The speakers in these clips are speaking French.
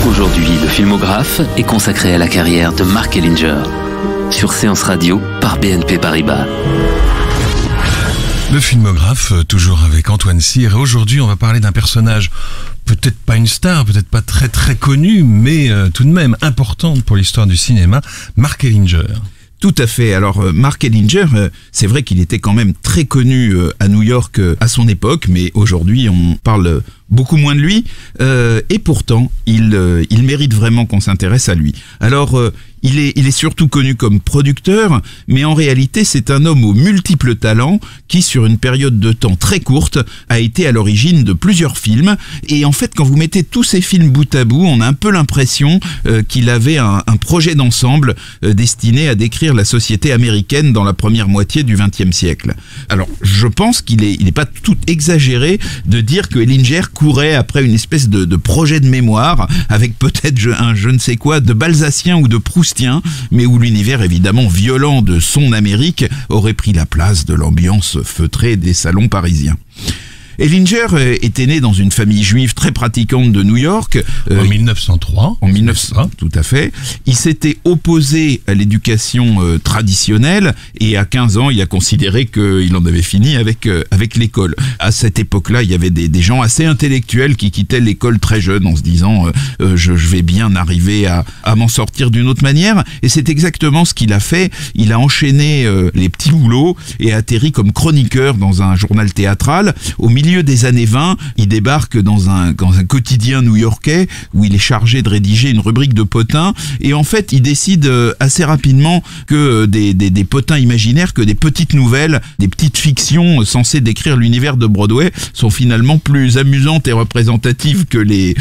Aujourd'hui, le filmographe est consacré à la carrière de Mark Ellinger, sur Séance Radio par BNP Paribas. Le filmographe, toujours avec Antoine Cyr, et aujourd'hui on va parler d'un personnage, peut-être pas une star, peut-être pas très très connu, mais tout de même importante pour l'histoire du cinéma, Mark Ellinger. Tout à fait. Alors Mark Ellinger, c'est vrai qu'il était quand même très connu à New York à son époque, mais aujourd'hui on parle beaucoup moins de lui, et pourtant il mérite vraiment qu'on s'intéresse à lui. Alors il est surtout connu comme producteur, mais en réalité c'est un homme aux multiples talents qui, sur une période de temps très courte, a été à l'origine de plusieurs films. Et en fait, quand vous mettez tous ces films bout à bout, on a un peu l'impression qu'il avait un projet d'ensemble destiné à décrire la société américaine dans la première moitié du XXe siècle. Alors je pense qu'il est pas tout exagéré de dire que Ellinger courait après une espèce de projet de mémoire avec peut-être un je ne sais quoi de balzacien ou de proustien, mais où l'univers évidemment violent de son Amérique aurait pris la place de l'ambiance feutrée des salons parisiens. Ellinger était né dans une famille juive très pratiquante de New York. En 1903. En 1900, tout à fait. Il s'était opposé à l'éducation traditionnelle et à 15 ans, il a considéré qu'il en avait fini avec l'école. À cette époque-là, il y avait des gens assez intellectuels qui quittaient l'école très jeunes en se disant je vais bien arriver à m'en sortir d'une autre manière. Et c'est exactement ce qu'il a fait. Il a enchaîné les petits boulots et a atterri comme chroniqueur dans un journal théâtral. Au milieu des années 20, il débarque dans un quotidien new-yorkais où il est chargé de rédiger une rubrique de potins, et en fait il décide assez rapidement que des potins imaginaires, que des petites nouvelles, des petites fictions censées décrire l'univers de Broadway sont finalement plus amusantes et représentatives que les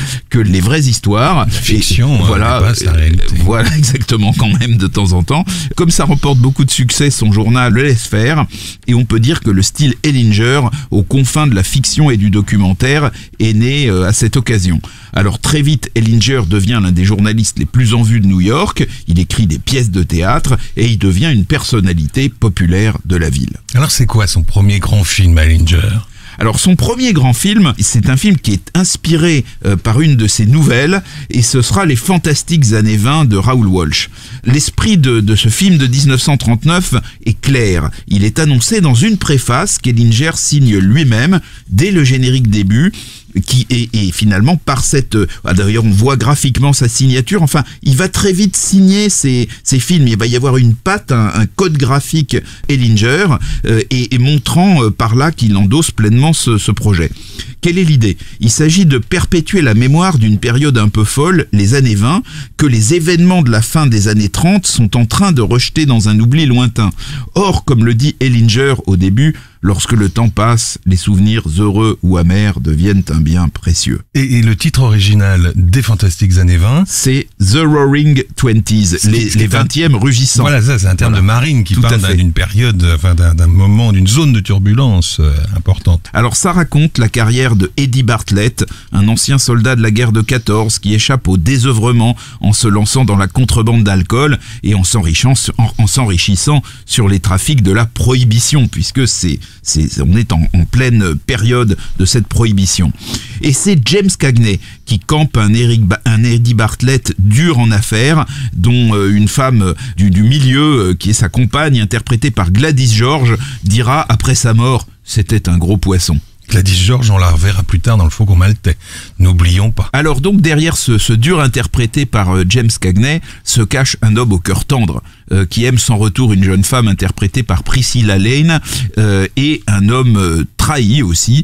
vraies histoires. La fiction, voilà, dépasse la réalité. Voilà, exactement, quand même, de temps en temps. Comme ça remporte beaucoup de succès, son journal le laisse faire, et on peut dire que le style Ellinger, aux confins de la fiction et du documentaire, est né à cette occasion. Alors très vite, Ellinger devient l'un des journalistes les plus en vue de New York, il écrit des pièces de théâtre et il devient une personnalité populaire de la ville. Alors c'est quoi son premier grand film, Ellinger ? Alors son premier grand film, c'est un film qui est inspiré par une de ses nouvelles, et ce sera Les Fantastiques années 20 de Raoul Walsh. L'esprit de ce film de 1939 est clair. Il est annoncé dans une préface qu'Ellinger signe lui-même dès le générique début, et finalement par cette... D'ailleurs on voit graphiquement sa signature, enfin il va très vite signer ses films, il va y avoir une patte, un code graphique Ellinger, et montrant par là qu'il endosse pleinement ce projet. Quelle est l'idée ? Il s'agit de perpétuer la mémoire d'une période un peu folle, les années 20, que les événements de la fin des années 30 sont en train de rejeter dans un oubli lointain. Or, comme le dit Ellinger au début, lorsque le temps passe, les souvenirs heureux ou amers deviennent un bien précieux. Et le titre original des Fantastiques années 20 ? C'est The Roaring Twenties, les 20e rugissants. Voilà, ça c'est un terme de marine qui parle d'une période, enfin d'un moment, d'une zone de turbulence importante. Alors ça raconte la carrière de Eddie Bartlett, un ancien soldat de la guerre de 14 qui échappe au désœuvrement en se lançant dans la contrebande d'alcool et en s'enrichissant sur les trafics de la prohibition, puisque on est en pleine période de cette prohibition. Et c'est James Cagney qui campe un Eddie Bartlett dur en affaires, dont une femme du milieu, qui est sa compagne, interprétée par Gladys George, dira après sa mort « c'était un gros poisson ». Gladys George, on la reverra plus tard dans Le Faucon Maltais. N'oublions pas. Alors donc derrière ce dur interprété par James Cagney se cache un homme au cœur tendre qui aime sans retour une jeune femme interprétée par Priscilla Lane, et un homme trahi aussi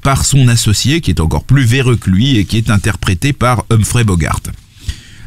par son associé qui est encore plus véreux que lui et qui est interprété par Humphrey Bogart.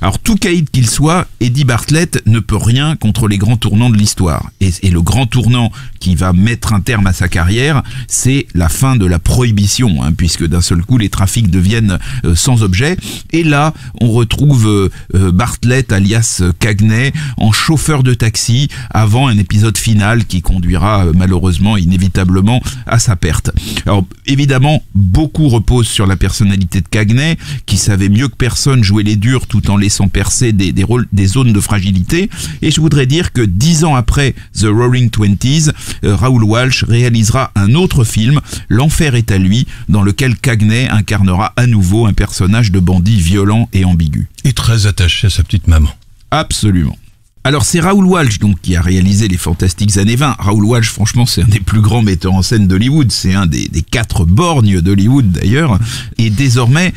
Alors tout caïd qu'il soit, Eddie Bartlett ne peut rien contre les grands tournants de l'histoire. Et le grand tournant qui va mettre un terme à sa carrière, c'est la fin de la prohibition, puisque d'un seul coup les trafics deviennent sans objet. Et là, on retrouve Bartlett alias Cagney en chauffeur de taxi avant un épisode final qui conduira malheureusement, inévitablement à sa perte. Alors évidemment, beaucoup repose sur la personnalité de Cagney, qui savait mieux que personne jouer les durs tout en laissant percer des zones de fragilité. Et je voudrais dire que 10 ans après The Roaring Twenties, Raoul Walsh réalisera un autre film, L'Enfer est à lui, dans lequel Cagney incarnera à nouveau un personnage de bandit violent et ambigu. Et très attaché à sa petite maman. Absolument. Alors c'est Raoul Walsh donc qui a réalisé les fantastiques années 20. Raoul Walsh, franchement, c'est un des plus grands metteurs en scène d'Hollywood. C'est un des 4 borgnes d'Hollywood d'ailleurs. Et désormais,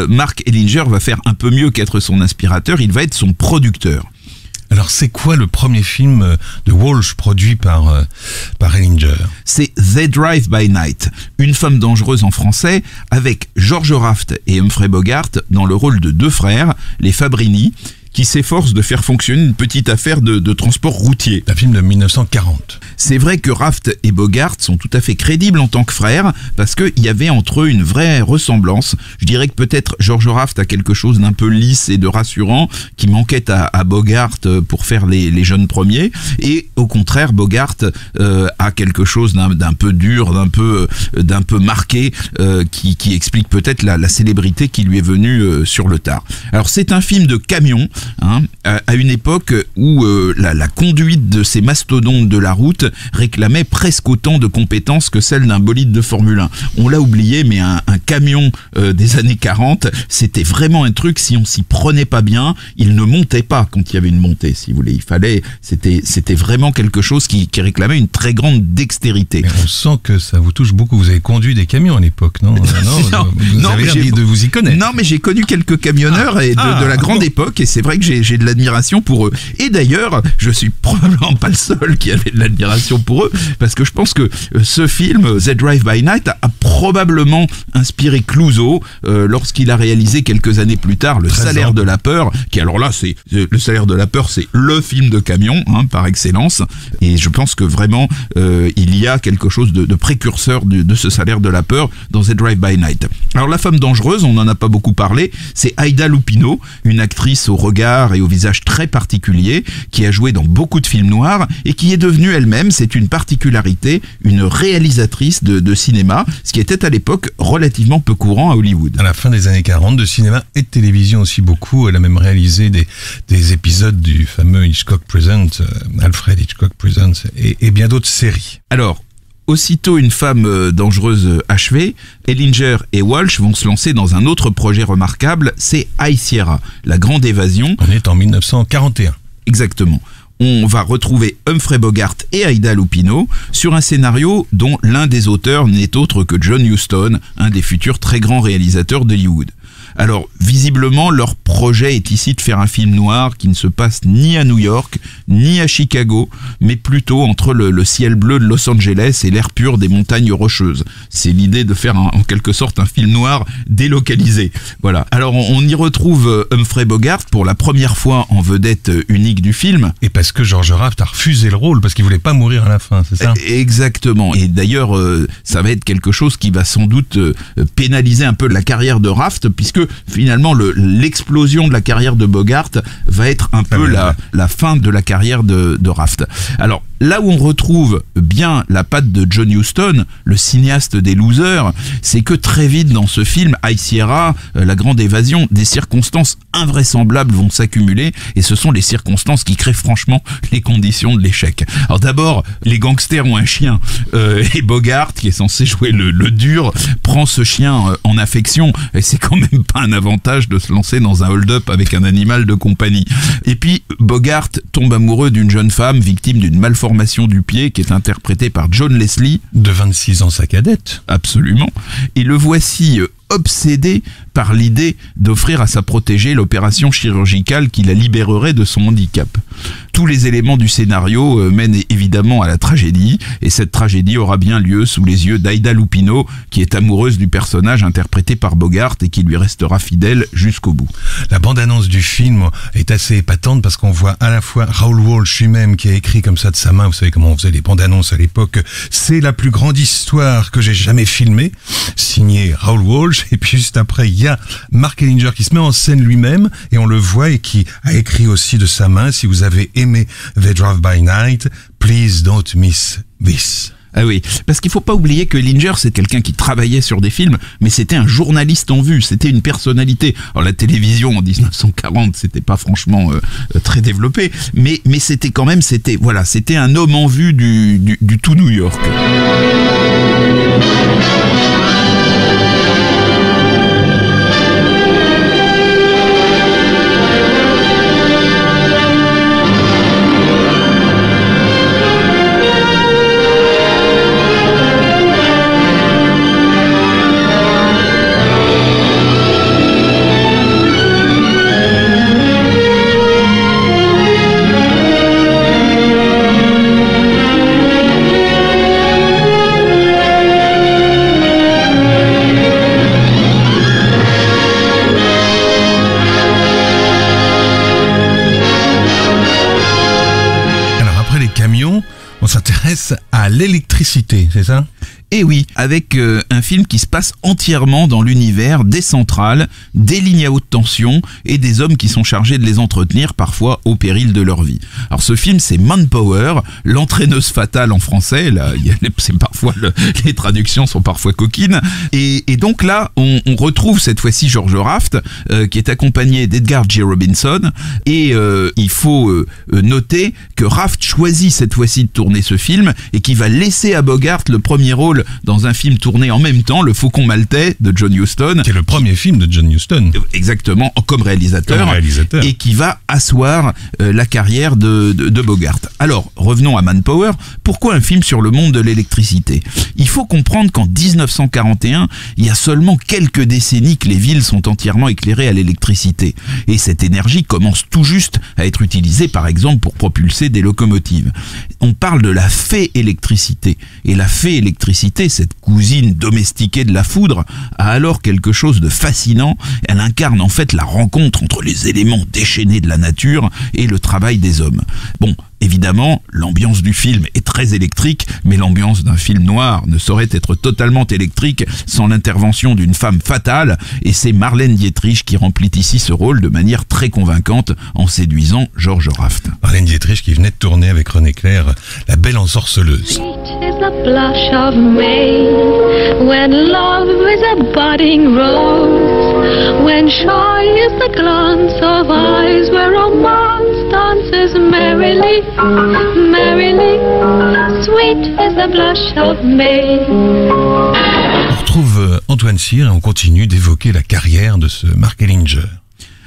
Mark Ellinger va faire un peu mieux qu'être son inspirateur. Il va être son producteur. Alors c'est quoi le premier film de Walsh produit par Ellinger? C'est They Drive by Night, une femme dangereuse en français, avec George Raft et Humphrey Bogart dans le rôle de 2 frères, les Fabrini, qui s'efforce de faire fonctionner une petite affaire de transport routier. Un film de 1940. C'est vrai que Raft et Bogart sont tout à fait crédibles en tant que frères, parce qu'il y avait entre eux une vraie ressemblance. Je dirais que peut-être George Raft a quelque chose d'un peu lisse et de rassurant, qui manquait à Bogart pour faire les jeunes premiers, et au contraire, Bogart a quelque chose d'un peu dur, d'un peu marqué, qui explique peut-être la célébrité qui lui est venue sur le tard. Alors c'est un film de camion, à une époque où la conduite de ces mastodontes de la route réclamait presque autant de compétences que celle d'un bolide de Formule 1. On l'a oublié, mais un camion des années 40, c'était vraiment un truc, si on s'y prenait pas bien, il ne montait pas quand il y avait une montée, si vous voulez. C'était vraiment quelque chose qui réclamait une très grande dextérité. Mais on sent que ça vous touche beaucoup. Vous avez conduit des camions à l'époque, non? Vous avez l'air de vous y connaître. Non, mais j'ai connu quelques camionneurs de la grande époque, et c'est vrai que j'ai de l'admiration pour eux. Et d'ailleurs, je suis probablement pas le seul qui avait de l'admiration pour eux, parce que je pense que ce film, The Drive by Night, a probablement inspiré Clouseau lorsqu'il a réalisé quelques années plus tard Le Salaire de la peur, qui alors là, Le Salaire de la peur, c'est le film de camion, par excellence. Et je pense que vraiment, il y a quelque chose de précurseur de ce Salaire de la peur dans The Drive by Night. Alors la femme dangereuse, on n'en a pas beaucoup parlé, c'est Aida Lupino, une actrice au regard et au visage très particulier, qui a joué dans beaucoup de films noirs et qui est devenue elle-même, c'est une particularité, une réalisatrice de cinéma, ce qui était à l'époque relativement peu courant à Hollywood. À la fin des années 40, de cinéma et de télévision aussi beaucoup. Elle a même réalisé des épisodes du fameux Hitchcock Presents, Alfred Hitchcock Presents, et bien d'autres séries. Alors, aussitôt une femme dangereuse achevée, Ellinger et Walsh vont se lancer dans un autre projet remarquable, c'est High Sierra, la grande évasion. On est en 1941. Exactement. On va retrouver Humphrey Bogart et Aida Lupino sur un scénario dont l'un des auteurs n'est autre que John Huston, un des futurs très grands réalisateurs d'Hollywood. Alors, visiblement, leur projet est ici de faire un film noir qui ne se passe ni à New York, ni à Chicago, mais plutôt entre le ciel bleu de Los Angeles et l'air pur des montagnes rocheuses. C'est l'idée de faire en quelque sorte un film noir délocalisé. Voilà. Alors, on y retrouve Humphrey Bogart pour la première fois en vedette unique du film. Et parce que George Raft a refusé le rôle, parce qu'il voulait pas mourir à la fin, c'est ça? Exactement. Et d'ailleurs, ça va être quelque chose qui va sans doute pénaliser un peu la carrière de Raft, puisque finalement l'explosion de la carrière de Bogart va être un peu la fin de la carrière de Raft. Alors là où on retrouve bien la patte de John Huston, le cinéaste des losers, c'est que très vite dans ce film, High Sierra, la grande évasion, des circonstances invraisemblables vont s'accumuler, et ce sont les circonstances qui créent franchement les conditions de l'échec. Alors d'abord, les gangsters ont un chien, et Bogart, qui est censé jouer le dur, prend ce chien en affection, et c'est quand même pas un avantage de se lancer dans un hold-up avec un animal de compagnie. Et puis Bogart tombe amoureux d'une jeune femme victime d'une malformation du pied qui est interprétée par John Leslie. De 26 ans, sa cadette. Absolument. Et le voici obsédé par l'idée d'offrir à sa protégée l'opération chirurgicale qui la libérerait de son handicap. Tous les éléments du scénario mènent évidemment à la tragédie, et cette tragédie aura bien lieu sous les yeux d'Aida Lupino, qui est amoureuse du personnage interprété par Bogart et qui lui restera fidèle jusqu'au bout. La bande-annonce du film est assez épatante parce qu'on voit à la fois Raoul Walsh lui-même qui a écrit comme ça de sa main, vous savez comment on faisait les bandes-annonces à l'époque, c'est la plus grande histoire que j'ai jamais filmée, signé Raoul Walsh, et puis juste après il y a Mark Ellinger qui se met en scène lui-même et on le voit et qui a écrit aussi de sa main, si vous avez aimé The Drive by Night, please don't miss this. Ah oui, parce qu'il faut pas oublier que Ellinger, c'est quelqu'un qui travaillait sur des films, mais c'était un journaliste en vue, c'était une personnalité. Alors la télévision en 1940, c'était pas franchement très développé, mais c'était quand même, c'était un homme en vue du tout New York. On s'intéresse à l'électricité, c'est ça ? Et oui, avec un film qui se passe entièrement dans l'univers des centrales, des lignes à haute tension et des hommes qui sont chargés de les entretenir, parfois au péril de leur vie. Alors ce film, c'est Manpower, l'entraîneuse fatale en français. Là, c'est parfois les traductions sont parfois coquines. Et donc là, on retrouve cette fois-ci George Raft, qui est accompagné d'Edgar J. Robinson. Et il faut noter que Raft choisit cette fois-ci de tourner ce film et qui va laisser à Bogart le premier rôle dans un film tourné en même temps, Le Faucon Maltais de John Huston. C'est le premier film de John Huston. Exactement, comme réalisateur. Et qui va asseoir la carrière de Bogart. Alors, revenons à Manpower. Pourquoi un film sur le monde de l'électricité ? Il faut comprendre qu'en 1941, il y a seulement quelques décennies que les villes sont entièrement éclairées à l'électricité. Et cette énergie commence tout juste à être utilisée, par exemple, pour propulser des locomotives. On parle de la fée électricité. Et la fée électricité, cette cousine domestiquée de la foudre, a alors quelque chose de fascinant. Elle incarne en fait la rencontre entre les éléments déchaînés de la nature et le travail des hommes. Bon, évidemment, l'ambiance du film est très électrique, mais l'ambiance d'un film noir ne saurait être totalement électrique sans l'intervention d'une femme fatale, et c'est Marlène Dietrich qui remplit ici ce rôle de manière très convaincante en séduisant George Raft. Marlène Dietrich qui venait de tourner avec René Clair La Belle Ensorceleuse. The blush of May, when love is a budding rose, when shy is the glance of eyes, where romance dances merrily, merrily, sweet is the blush of May. On retrouve Antoine Cyr et on continue d'évoquer la carrière de ce Mark Ellinger.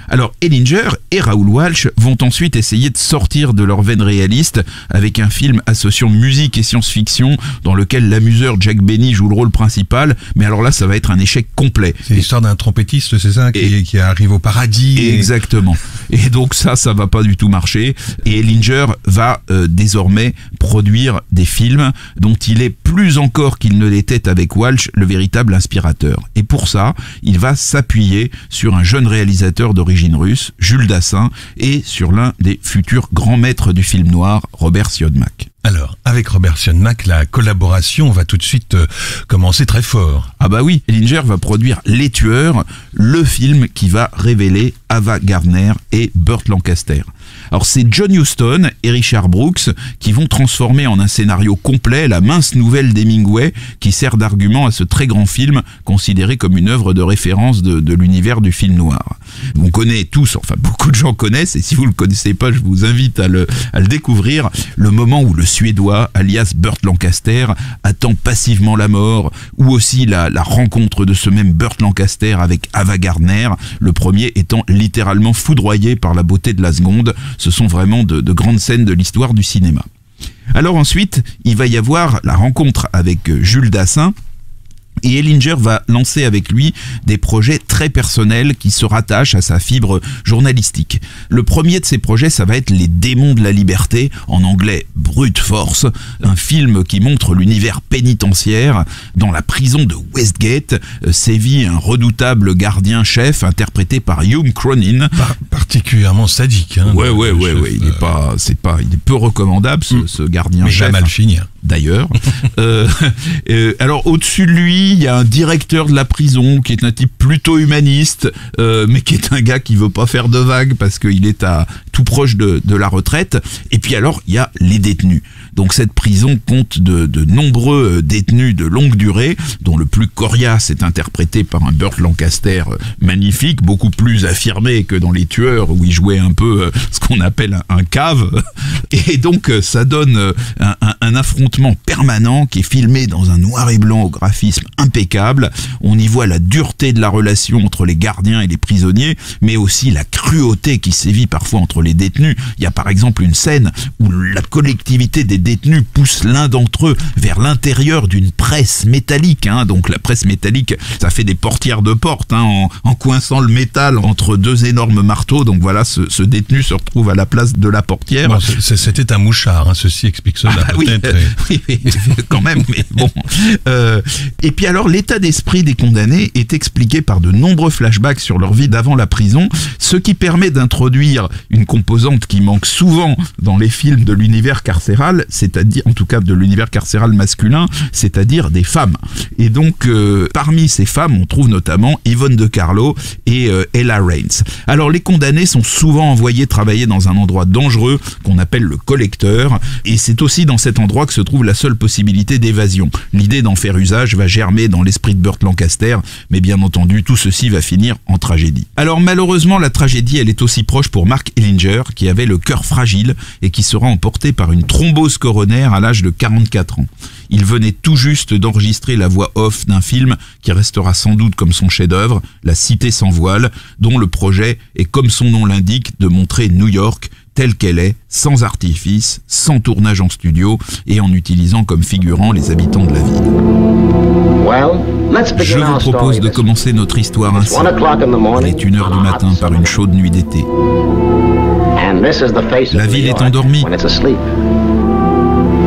Alors Ellinger et Raoul Walsh vont ensuite essayer de sortir de leur veine réaliste avec un film associant musique et science-fiction dans lequel l'amuseur Jack Benny joue le rôle principal, mais alors là ça va être un échec complet. C'est l'histoire d'un trompettiste, c'est ça, qui arrive au paradis. Exactement. Et donc ça va pas du tout marcher. Et Ellinger va désormais produire des films dont il est plus encore qu'il ne l'était avec Walsh le véritable inspirateur. Et pour ça, il va s'appuyer sur un jeune réalisateur d'origine russe, Jules Dassin, et sur l'un des futurs grands maîtres du film noir, Robert Siodmak. Alors, avec Robert Siodmak, la collaboration va tout de suite commencer très fort. Ah bah oui, Ellinger va produire Les Tueurs, le film qui va révéler Ava Gardner et Burt Lancaster. Alors c'est John Huston et Richard Brooks qui vont transformer en un scénario complet la mince nouvelle d'Hemingway qui sert d'argument à ce très grand film considéré comme une œuvre de référence de l'univers du film noir. On connaît tous, enfin beaucoup de gens connaissent, et si vous le connaissez pas, je vous invite à le découvrir, le moment où le Suédois, alias Burt Lancaster, attend passivement la mort, ou aussi la rencontre de ce même Burt Lancaster avec Ava Gardner, le premier étant littéralement foudroyé par la beauté de la seconde. Ce sont vraiment de grandes scènes de l'histoire du cinéma. Alors ensuite, il va y avoir la rencontre avec Jules Dassin, et Ellinger va lancer avec lui des projets très personnels qui se rattachent à sa fibre journalistique. Le premier de ces projets, ça va être Les Démons de la Liberté, en anglais Brute Force, un film qui montre l'univers pénitentiaire. Dans la prison de Westgate sévit un redoutable gardien-chef interprété par Hugh Cronin. Particulièrement sadique. Hein, ouais. Il est peu recommandable ce gardien-chef. Mais il va mal finir. d'ailleurs. Alors au-dessus de lui, il y a un directeur de la prison qui est un type plutôt humaniste, mais qui est un gars qui veut pas faire de vagues parce qu'il est tout proche de la retraite. Et puis alors, il y a les détenus. Donc cette prison compte de nombreux détenus de longue durée, dont le plus coriace est interprété par un Burt Lancaster magnifique, beaucoup plus affirmé que dans Les Tueurs, où il jouait un peu ce qu'on appelle un cave. Et donc ça donne un affrontement permanent qui est filmé dans un noir et blanc au graphisme impeccable. On y voit la dureté de la relation entre les gardiens et les prisonniers, mais aussi la cruauté qui sévit parfois entre les détenus. Il y a par exemple une scène où la collectivité des détenus pousse l'un d'entre eux vers l'intérieur d'une presse métallique. Donc la presse métallique, ça fait des portières de porte, en coinçant le métal entre deux énormes marteaux. Donc voilà, ce détenu se retrouve à la place de la portière. Bon, c'était un mouchard, ceci explique cela peut-être. Oui, quand même, mais bon. Et puis alors, l'état d'esprit des condamnés est expliqué par de nombreux flashbacks sur leur vie d'avant la prison, ce qui permet d'introduire une composante qui manque souvent dans les films de l'univers carcéral, c'est-à-dire, en tout cas de l'univers carcéral masculin, c'est-à-dire des femmes. Et donc, parmi ces femmes, on trouve notamment Yvonne De Carlo et Ella Raines. Alors, les condamnés sont souvent envoyés travailler dans un endroit dangereux qu'on appelle le collecteur, et c'est aussi dans cet endroit que se trouve la seule possibilité d'évasion. L'idée d'en faire usage va germer dans l'esprit de Burt Lancaster, mais bien entendu, tout ceci va finir en tragédie. Alors malheureusement, la tragédie, elle est aussi proche pour Mark Ellinger, qui avait le cœur fragile et qui sera emporté par une thrombose coronaire à l'âge de 44 ans. Il venait tout juste d'enregistrer la voix off d'un film qui restera sans doute comme son chef-d'œuvre, La Cité sans voile, dont le projet est, comme son nom l'indique, de montrer New York telle qu'elle est, sans artifice, sans tournage en studio et en utilisant comme figurants les habitants de la ville. Je vous propose de commencer notre histoire ainsi. Il est 1h du matin par une chaude nuit d'été. La ville est endormie.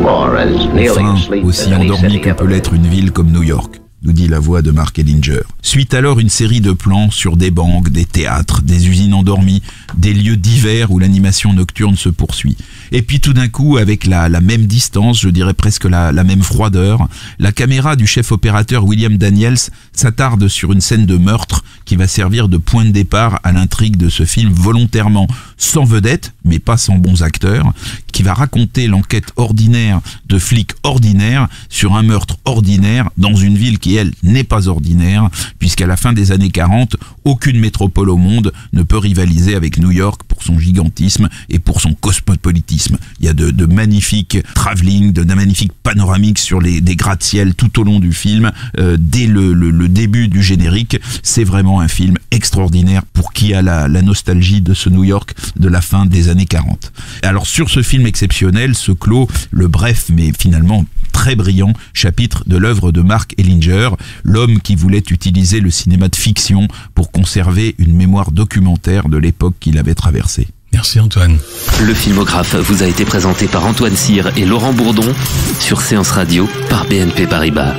Enfin, aussi endormie que peut l'être une ville comme New York, nous dit la voix de Mark Ellinger. Suite alors une série de plans sur des banques, des théâtres, des usines endormies, des lieux divers où l'animation nocturne se poursuit. Et puis tout d'un coup, avec la même distance, je dirais presque la même froideur, la caméra du chef opérateur William Daniels s'attarde sur une scène de meurtre qui va servir de point de départ à l'intrigue de ce film volontairement sans vedette, mais pas sans bons acteurs, qui va raconter l'enquête ordinaire de flics ordinaires sur un meurtre ordinaire dans une ville qui, elle, n'est pas ordinaire, puisqu'à la fin des années 40, aucune métropole au monde ne peut rivaliser avec New York pour son gigantisme et pour son cosmopolitisme. Il y a de magnifiques travelling, de magnifiques panoramiques sur des gratte-ciel tout au long du film. Dès le début du générique, c'est vraiment un film extraordinaire pour qui a la nostalgie de ce New York de la fin des années 40. Alors sur ce film exceptionnel se clôt le bref mais finalement très brillant chapitre de l'œuvre de Mark Ellinger, l'homme qui voulait utiliser le cinéma de fiction pour conserver une mémoire documentaire de l'époque qu'il avait traversée. Merci Antoine. Le filmographe vous a été présenté par Antoine Cyr et Laurent Bourdon sur Séance Radio par BNP Paribas.